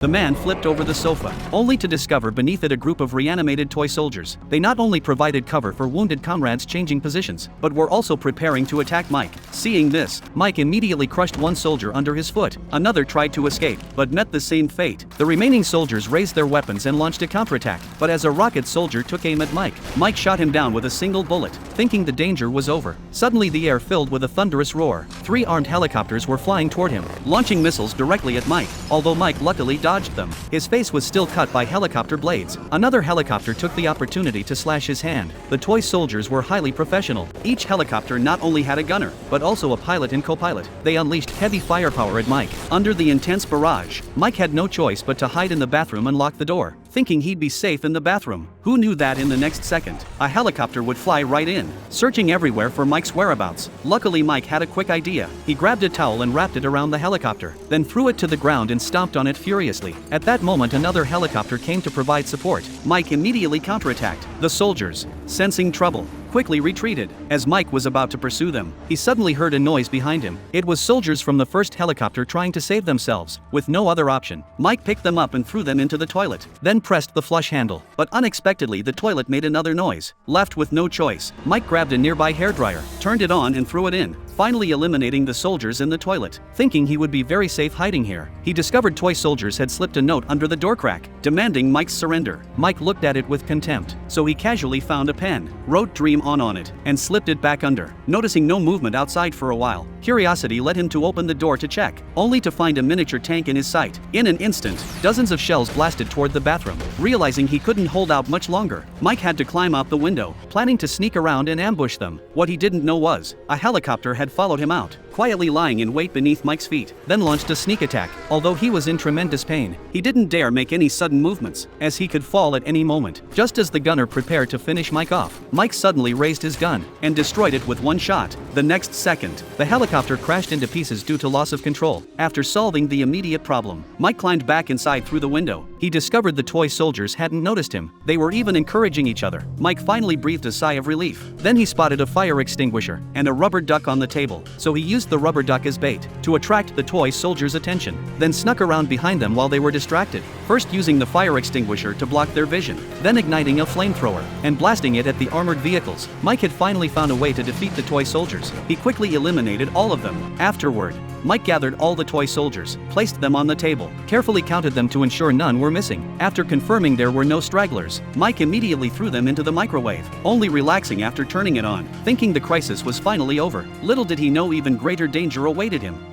The man flipped over the sofa, only to discover beneath it a group of reanimated toy soldiers. They not only provided cover for wounded comrades changing positions, but were also preparing to attack Mike. Seeing this, Mike immediately crushed one soldier under his foot. Another tried to escape, but met the same fate. The remaining soldiers raised their weapons and launched a counterattack, but as a rocket soldier took aim at Mike, Mike shot him down with a single bullet, thinking the danger was over. Suddenly the air filled with a thunderous roar. 3 armed helicopters were flying toward him, launching missiles directly at Mike, although Mike luckily dodged them. His face was still cut by helicopter blades. Another helicopter took the opportunity to slash his hand. The toy soldiers were highly professional. Each helicopter not only had a gunner, but also a pilot and co-pilot. They unleashed heavy firepower at Mike. Under the intense barrage, Mike had no choice but to hide in the bathroom and lock the door, thinking he'd be safe in the bathroom. Who knew that in the next second, a helicopter would fly right in, searching everywhere for Mike's whereabouts. Luckily Mike had a quick idea. He grabbed a towel and wrapped it around the helicopter, then threw it to the ground and stomped on it furiously. At that moment another helicopter came to provide support. Mike immediately counterattacked. The soldiers, sensing trouble, quickly retreated. As Mike was about to pursue them, he suddenly heard a noise behind him. It was soldiers from the first helicopter trying to save themselves. With no other option, Mike picked them up and threw them into the toilet, then pressed the flush handle. But unexpectedly the toilet made another noise. Left with no choice, Mike grabbed a nearby hairdryer, turned it on and threw it in, finally eliminating the soldiers in the toilet. Thinking he would be very safe hiding here, he discovered toy soldiers had slipped a note under the door crack, demanding Mike's surrender. Mike looked at it with contempt, so he casually found a pen, wrote "Dream on it, and slipped it back under. Noticing no movement outside for a while, curiosity led him to open the door to check, only to find a miniature tank in his sight. In an instant, dozens of shells blasted toward the bathroom. Realizing he couldn't hold out much longer, Mike had to climb out the window, planning to sneak around and ambush them. What he didn't know was, a helicopter had followed him out, quietly lying in wait beneath Mike's feet, then launched a sneak attack. Although he was in tremendous pain, he didn't dare make any sudden movements, as he could fall at any moment. Just as the gunner prepared to finish Mike off, Mike suddenly raised his gun and destroyed it with one shot. The next second, the helicopter crashed into pieces due to loss of control. After solving the immediate problem, Mike climbed back inside through the window. He discovered the toy soldiers hadn't noticed him. They were even encouraging each other. Mike finally breathed a sigh of relief. Then he spotted a fire extinguisher and a rubber duck on the table, so he used the rubber duck as bait to attract the toy soldiers' attention, then snuck around behind them while they were distracted, first using the fire extinguisher to block their vision, then igniting a flamethrower and blasting it at the armored vehicles. Mike had finally found a way to defeat the toy soldiers. He quickly eliminated all of them. Afterward, Mike gathered all the toy soldiers, placed them on the table, carefully counted them to ensure none were missing. After confirming there were no stragglers, Mike immediately threw them into the microwave, only relaxing after turning it on, thinking the crisis was finally over. Little did he know even greater danger awaited him.